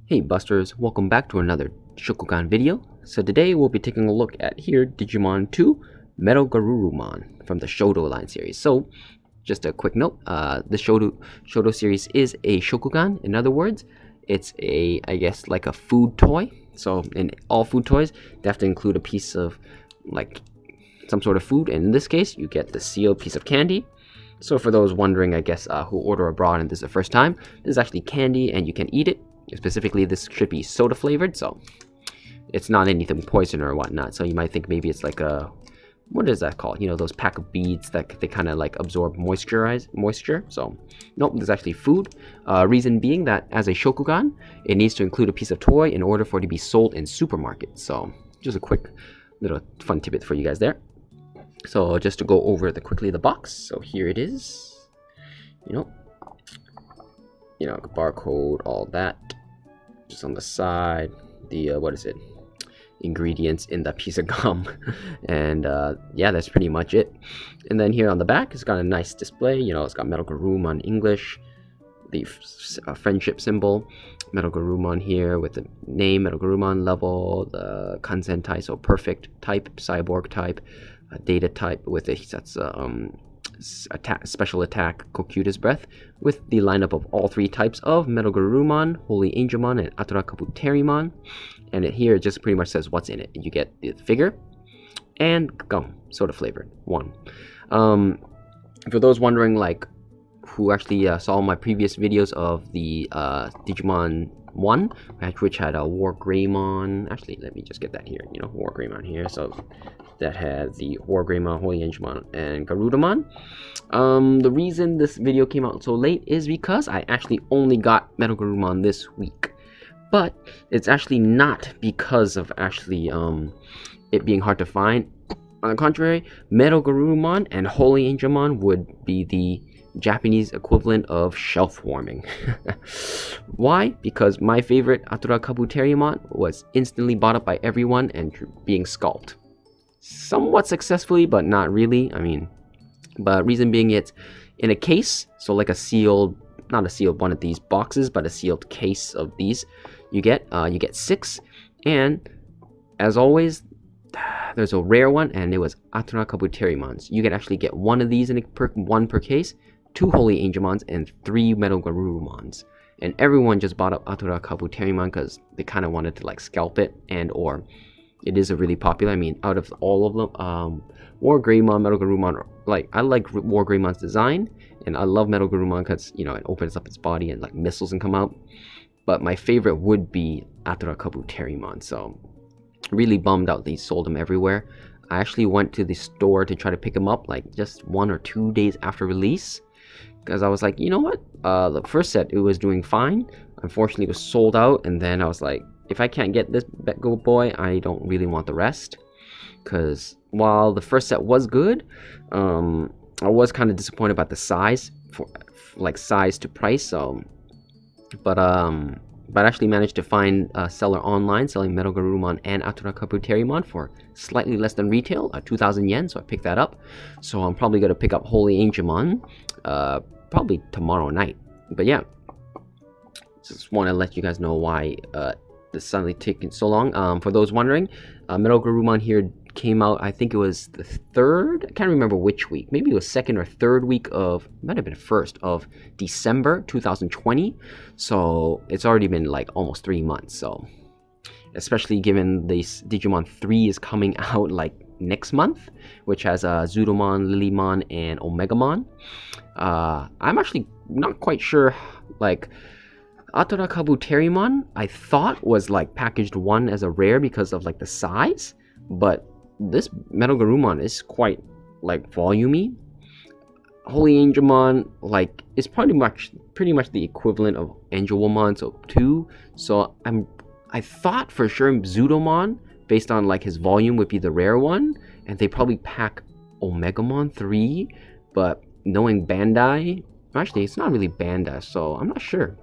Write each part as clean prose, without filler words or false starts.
Hey Busters, welcome back to another Shokugan video. So today we'll be taking a look at here Digimon 2 MetalGarurumon from the SHODO line series. So just a quick note, the SHODO series is a Shokugan. In other words, it's a, I guess, like a food toy. So in all food toys, they have to include a piece of like some sort of food. And in this case, you get the sealed piece of candy. So for those wondering, I guess, who order abroad and this is the first time, this is actually candy and you can eat it. Specifically, this should be soda flavored, so it's not anything poison or whatnot. So you might think maybe it's like a, what is that called? You know, those pack of beads that they kind of like absorb moisture. So nope, there's actually food. Reason being that as a Shokugan, it needs to include a piece of toy in order for it to be sold in supermarkets. So just a quick little fun tidbit for you guys there. So just to go over quickly the box. So here it is. You know, barcode, all that. Just on the side, the what is it? Ingredients in that piece of gum, and yeah, that's pretty much it. And then here on the back, it's got a nice display. You know, it's got MetalGarurumon English, the friendship symbol, MetalGarurumon here with the name, MetalGarurumon level, the Kansentai, so perfect type, cyborg type, data type with it. That's special attack, Kokyuta's breath, with the lineup of all three types of MetalGarurumon, HolyAngemon, and AtlurKabuterimon. And here it just pretty much says what's in it. You get the figure and gum, soda flavored one. For those wondering, like, who actually saw my previous videos of the Digimon 1, which had a WarGreymon. Actually, let me just get that here. You know, WarGreymon here. So that had the WarGreymon, HolyAngemon, and Garurumon. The reason this video came out so late is because I actually only got MetalGarurumon this week. But it's actually not because of actually it being hard to find. On the contrary, MetalGarurumon and HolyAngemon would be the Japanese equivalent of shelf warming. Why? Because my favorite AtlurKabuterimon was instantly bought up by everyone and being scalped. Somewhat successfully, but not really. I mean, but reason being it's in a case, so like a sealed, not a sealed one of these boxes, but a sealed case of these. You get 6, and as always, there's a rare one, and it was AtlurKabuterimons. You can actually get one of these in one per case, 2 HolyAngemons, and 3 MetalGarurumons. And everyone just bought up AtlurKabuterimon because they kind of wanted to like scalp it, and or it is a really popular. I mean, out of all of them, WarGreymon, MetalGarurumon, like I like WarGreymon's design, and I love MetalGarurumon because you know it opens up its body and like missiles can come out. But my favorite would be AtlurKabuterimon. So really bummed out they sold them everywhere. I actually went to the store to try to pick them up like just 1 or 2 days after release, because I was like, you know what, the first set it was doing fine. Unfortunately it was sold out, and then I was like, if I can't get this good boy, I don't really want the rest. Because while the first set was good, I was kind of disappointed about the size, for like size to price. So but I actually managed to find a seller online selling MetalGarurumon and AtlurKabuterimon for slightly less than retail, 2,000 yen, so I picked that up. So I'm probably going to pick up HolyAngemon probably tomorrow night. But yeah, just want to let you guys know why this suddenly taking so long. For those wondering, MetalGarurumon here came out, I think it was the 3rd, I can't remember which week, maybe it was 2nd or 3rd week of, might have been 1st of December 2020, so it's already been like almost 3 months. So especially given this Digimon 3 is coming out like next month, which has Zudomon, Lilymon, and Omegamon. I'm actually not quite sure, like AtlurKabuterimon I thought was like packaged 1 as a rare because of like the size, but this MetalGarurumon is quite like volumey. HolyAngemon like is pretty much the equivalent of Angelwomon, so 2. So I thought for sure Zudomon, based on like his volume, would be the rare one, and they probably pack Omegamon 3. But knowing Bandai, actually it's not really Bandai, so I'm not sure.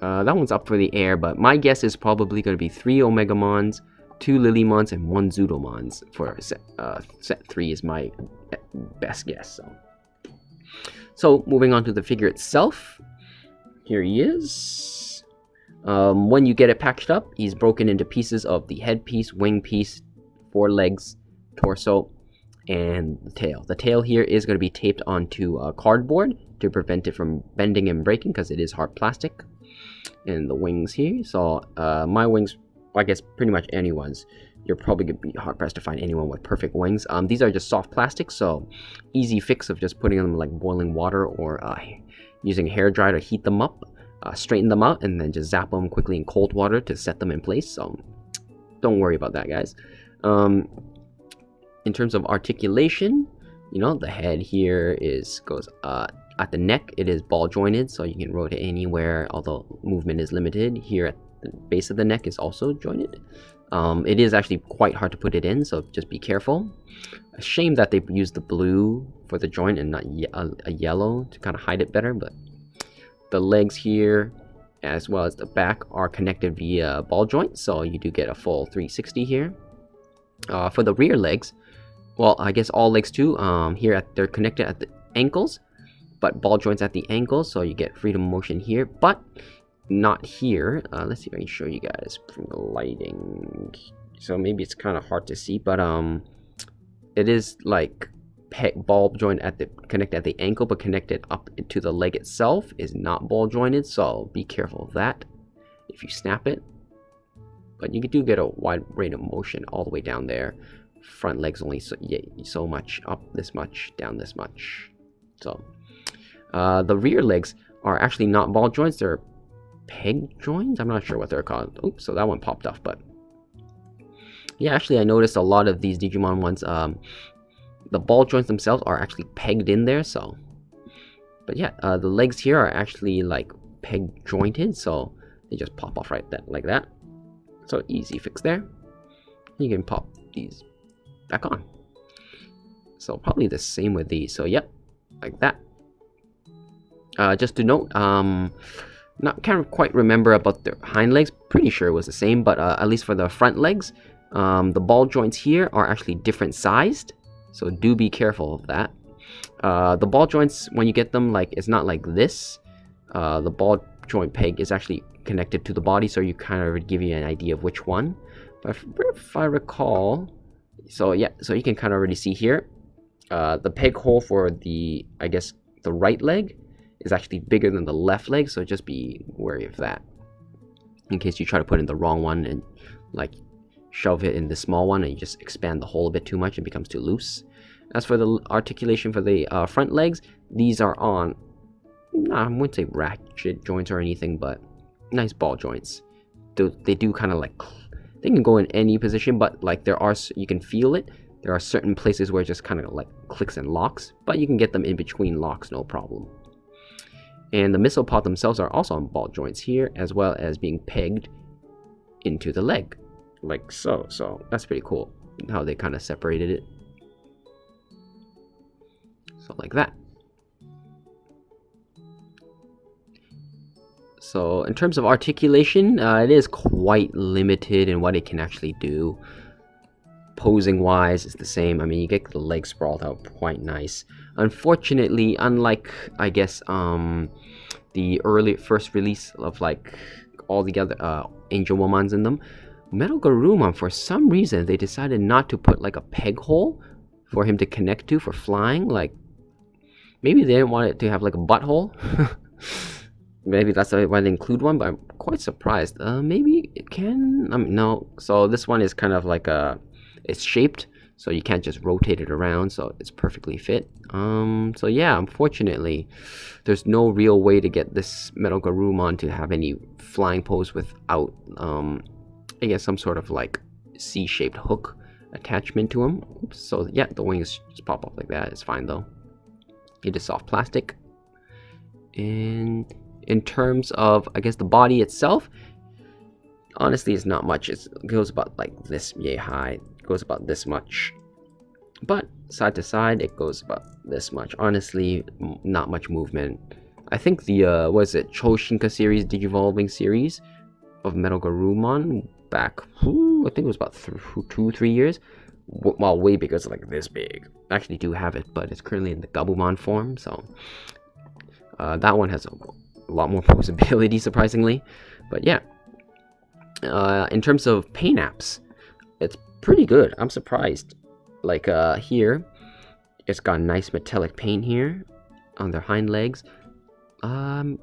That one's up for the air, but my guess is probably going to be 3 Omegamons, 2 Lilymons, and 1 Zudomons for set 3 is my best guess. So moving on to the figure itself, here he is. When you get it packaged up, he's broken into pieces of the head piece, wing piece, 4 legs, torso, and the tail. The tail here is going to be taped onto cardboard to prevent it from bending and breaking because it is hard plastic. And the wings here, so my wings, I guess pretty much anyone's, you're probably going to be hard pressed to find anyone with perfect wings. These are just soft plastic, so easy fix of just putting them in like boiling water or using a hair dryer to heat them up, straighten them out, and then just zap them quickly in cold water to set them in place. So don't worry about that, guys. In terms of articulation, you know, the head here goes at the neck. It is ball jointed, so you can rotate anywhere, although movement is limited. Here at the base of the neck is also jointed. It is actually quite hard to put it in, so just be careful. A shame that they used the blue for the joint and not a yellow to kind of hide it better, but the legs here as well as the back are connected via ball joint, so you do get a full 360 here. For the rear legs, well, I guess all legs too, they're connected at the ankles, but ball joints at the ankles, so you get freedom of motion here, but not here. Let's see if I can show you guys from the lighting. So maybe it's kind of hard to see, but it is like ball joint connected at the ankle, but connected up to the leg itself is not ball jointed, so be careful of that if you snap it. But you do get a wide range of motion all the way down there. Front legs only so much, up this much, down this much. So the rear legs are actually not ball joints, they're peg joints. I'm not sure what they're called. Oops, so that one popped off. But yeah, actually I noticed a lot of these Digimon ones, the ball joints themselves are actually pegged in there. So, but yeah, the legs here are actually like peg jointed, so they just pop off right like that. So easy fix there. You can pop these back on. So probably the same with these. So yep, like that. Just to note, can't quite remember about their hind legs. Pretty sure it was the same, but at least for the front legs, the ball joints here are actually different sized, so do be careful of that. The ball joints, when you get them, like, it's not like this. The ball joint peg is actually connected to the body, so you kind of give you an idea of which one. But if I recall, so yeah, so you can kind of already see here, the peg hole for the, I guess, the right leg is actually bigger than the left leg, so just be wary of that in case you try to put in the wrong one and like shove it in the small one and you just expand the hole a bit too much and becomes too loose. As for the articulation for the front legs, these are on, I wouldn't say ratchet joints or anything, but nice ball joints. They do kind of like, they can go in any position, but like you can feel it. There are certain places where it just kind of like clicks and locks, but you can get them in between locks, no problem. And the missile pod themselves are also on ball joints here, as well as being pegged into the leg, like so. So that's pretty cool how they kind of separated it. So like that. So in terms of articulation, it is quite limited in what it can actually do. Posing wise, it's the same. I mean, you get the legs sprawled out quite nice. Unfortunately, unlike, I guess, the first release of like all the other Angelwomons in them, MetalGarurumon, for some reason, they decided not to put like a peg hole for him to connect to for flying. Like, maybe they didn't want it to have like a butthole. Maybe that's why they include one, but I'm quite surprised. Maybe it can. No. So this one is kind of like it's shaped, so you can't just rotate it around, so it's perfectly fit. So yeah, unfortunately, there's no real way to get this MetalGarurumon to have any flying pose without, I guess, some sort of like C-shaped hook attachment to him. Oops. So yeah, the wings just pop up like that. It's fine though. It is soft plastic. And in terms of, I guess, the body itself, honestly, it's not much. It goes about like this yay high. It goes about this much. But side to side, it goes about this much. Honestly, not much movement. I think the, what is it, Choshinka series, Digivolving series of MetalGarurumon back, I think it was about 2-3 years. Well, way bigger, it's like this big. I actually do have it, but it's currently in the Gabumon form, so that one has a lot more posability, surprisingly. But yeah, In terms of paint apps, it's pretty good. I'm surprised. Like here, it's got nice metallic paint here on their hind legs. I'm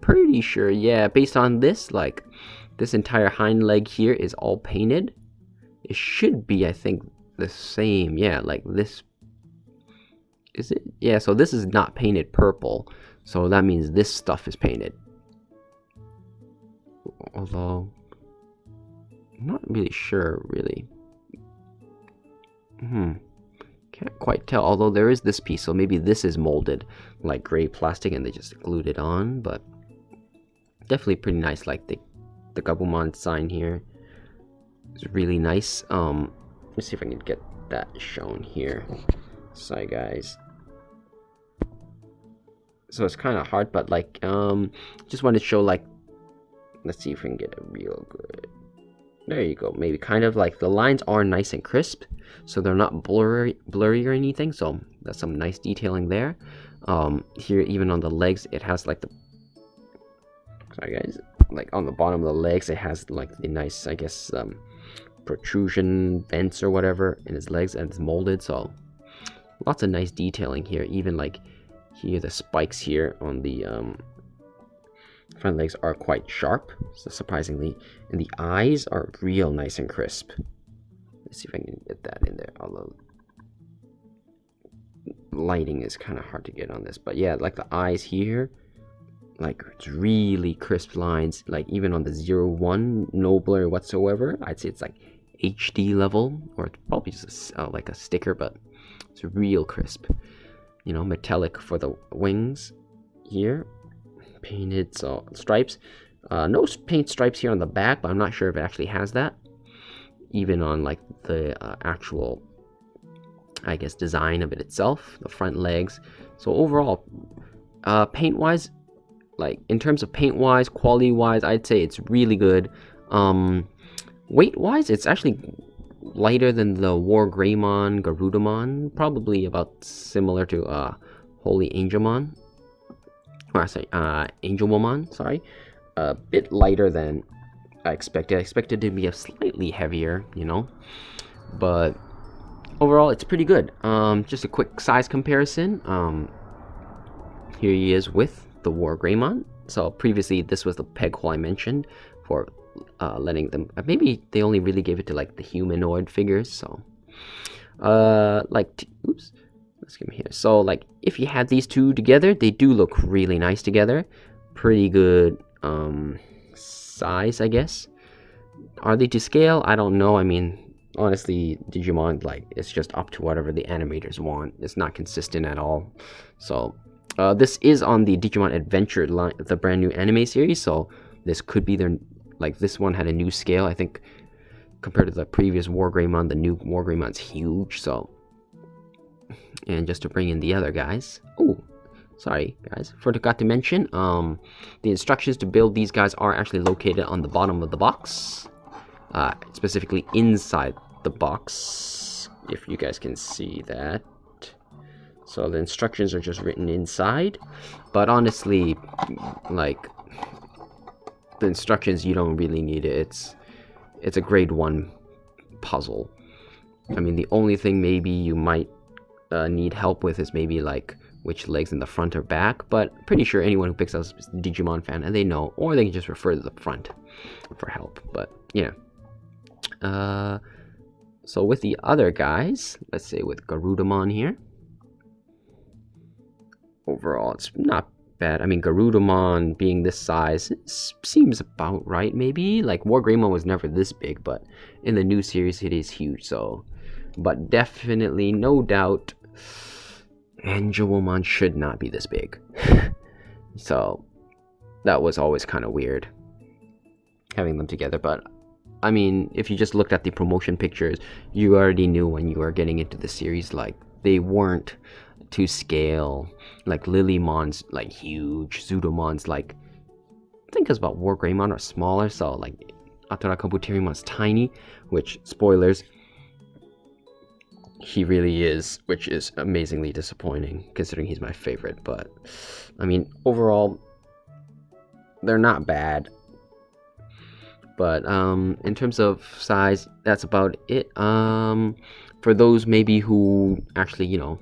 pretty sure, yeah, based on this, like this entire hind leg here is all painted. It should be, I think, the same. Yeah, like this. Is it? Yeah, so this is not painted purple, so that means this stuff is painted. Although I'm not really sure, really. Can't quite tell. Although there is this piece, so maybe this is molded like gray plastic and they just glued it on. But definitely pretty nice. Like the Gabumon sign here is really nice. Let's see if I can get that shown here. Sorry, guys. So it's kind of hard, but like just wanted to show, like, let's see if we can get it real good. There you go. Maybe kind of like the lines are nice and crisp, so they're not blurry or anything. So that's some nice detailing there. Here, even on the legs, it has like the, sorry guys, like on the bottom of the legs, it has like the nice, I guess, protrusion vents or whatever in his legs, and it's molded. So lots of nice detailing here. Even like here, the spikes here on the front legs are quite sharp, so surprisingly, and the eyes are real nice and crisp. Let's see if I can get that in there, although lighting is kind of hard to get on this. But yeah, like the eyes here, like it's really crisp lines. Like even on the 0-1, no blur whatsoever. I'd say it's like HD level, or it's probably just like a sticker, but it's real crisp. You know, metallic for the wings here. Painted, so stripes, no paint stripes here on the back, but I'm not sure if it actually has that, even on like the actual, I guess, design of it itself, the front legs. So overall, paint wise, like in terms of paint wise, quality wise, I'd say it's really good. Weight wise, it's actually lighter than the WarGreymon Garurumon, probably about similar to HolyAngemon. Sorry, Angelmon, sorry. A bit lighter than I expected. I expected it to be a slightly heavier, you know. But overall, it's pretty good. Just a quick size comparison. Here he is with the WarGreymon. So previously, this was the peg hole I mentioned for letting them. Maybe they only really gave it to like the humanoid figures. So, oops. Let's come here. So like if you had these two together, they do look really nice together. Pretty good size, I guess. Are they to scale? I don't know. I mean, honestly, Digimon, like, it's just up to whatever the animators want. It's not consistent at all. So this is on the Digimon Adventure line, the brand new anime series. So this could be their, like, this one had a new scale. I think compared to the previous WarGreymon, the new WarGreymon's huge. So, and just to bring in the other guys. Oh, sorry guys, forgot to mention, the instructions to build these guys are actually located on the bottom of the box, specifically inside the box, if you guys can see that. So the instructions are just written inside, but honestly, like, the instructions, you don't really need it. It's a grade 1 puzzle. I mean, the only thing maybe you might need help with is maybe like which legs in the front or back, but pretty sure anyone who picks up is a Digimon fan and they know, or they can just refer to the front for help. But yeah, so with the other guys, let's say with Garurumon here, overall it's not bad. I mean, Garurumon being this size, it seems about right. Maybe like WarGreymon was never this big, but in the new series it is huge. So, but definitely, no doubt, Angelmon should not be this big. So that was always kind of weird having them together. But I mean, if you just looked at the promotion pictures, you already knew when you were getting into the series, like, they weren't to scale. Like Lilymon's like huge, Zudomon's like, I think it's about WarGreymon or smaller. So like AtlurKabuterimon is tiny, which, spoilers, he really is, which is amazingly disappointing considering he's my favorite. But I mean, overall, they're not bad. But in terms of size, that's about it. For those maybe who actually, you know,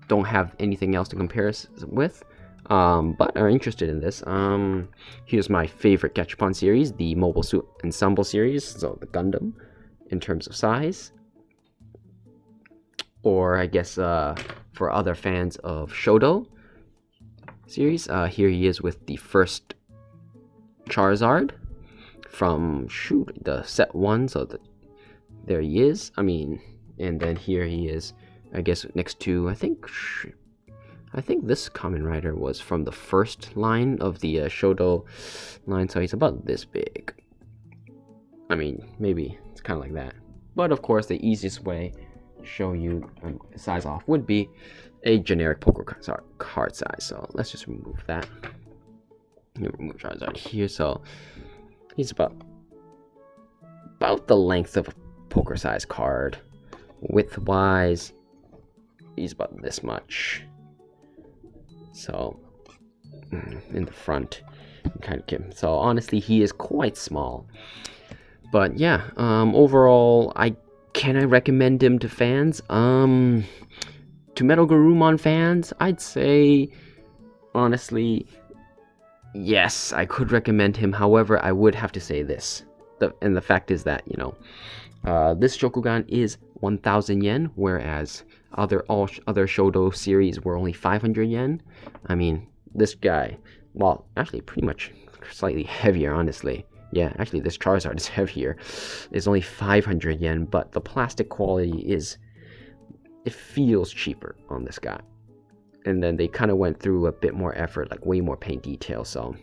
don't have anything else to compare us with, but are interested in this, here's my favorite Gachapon series, the Mobile Suit Ensemble series, so the Gundam, in terms of size. Or I guess for other fans of Shodo series, here he is with the first Charizard from the set 1, so there he is. I mean, and then here he is, I guess, next to, I think this Kamen Rider was from the first line of the Shodo line, so he's about this big. I mean, maybe it's kind of like that. But of course, the easiest way to show you size off would be a generic poker card size. So let's just remove that. Remove Charizard here. So he's about the length of a poker size card. Width wise, he's about this much. So in the front, kind of. So honestly, he is quite small. But yeah, overall, can I recommend him to fans? To MetalGarurumon fans, I'd say, honestly, yes, I could recommend him. However, I would have to say this. And the fact is that, you know, this Shokugan is 1,000 yen, whereas all other Shodo series were only 500 yen. I mean, this guy, well, actually pretty much slightly heavier, honestly. Yeah, actually this Charizard is heavier. It's only 500 yen, but the plastic quality it feels cheaper on this guy. And then they kind of went through a bit more effort, like way more paint detail. So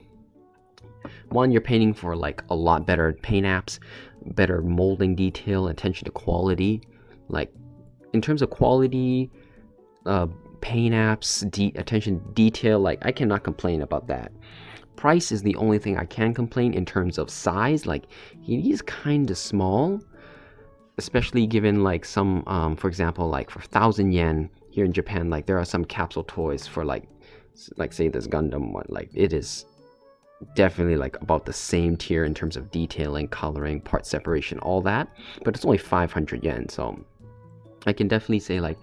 one, you're painting for like a lot better paint apps, better molding detail, attention to quality. Like in terms of quality, paint apps, attention to detail, like I cannot complain about that. Price is the only thing I can complain in terms of size. Like he is kind of small, especially given like some, for example, like for 1,000 yen here in Japan, like there are some capsule toys for like say this Gundam one, like it is definitely like about the same tier in terms of detailing, coloring, part separation, all that, but it's only 500 yen. So I can definitely say like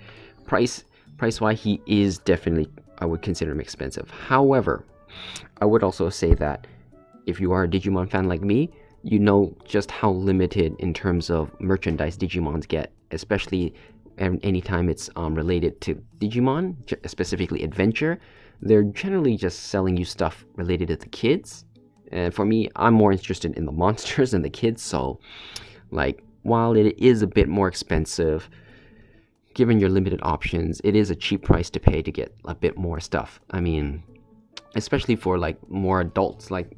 price wise, he is definitely, I would consider him expensive. However, I would also say that if you are a Digimon fan like me, you know just how limited in terms of merchandise Digimons get, especially anytime it's related to Digimon, specifically Adventure. They're generally just selling you stuff related to the kids. And for me, I'm more interested in the monsters than the kids. So, like, while it is a bit more expensive, given your limited options, it is a cheap price to pay to get a bit more stuff. I mean, especially for like more adults like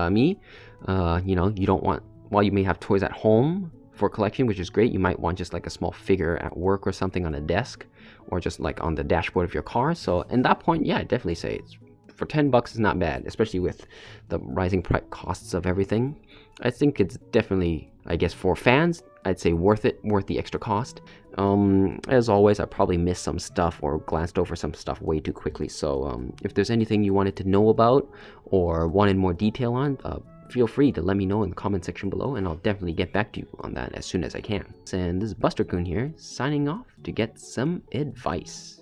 me, you know, you don't want, while you may have toys at home for collection, which is great, you might want just like a small figure at work or something on a desk, or just like on the dashboard of your car. So in that point, yeah, I'd definitely say it's, for 10 bucks is not bad, especially with the rising costs of everything. I think it's definitely, I guess for fans, I'd say worth the extra cost. As always, I probably missed some stuff or glanced over some stuff way too quickly. So if there's anything you wanted to know about or wanted more detail on, feel free to let me know in the comment section below, and I'll definitely get back to you on that as soon as I can. And this is Buster-kun here, signing off to get some advice.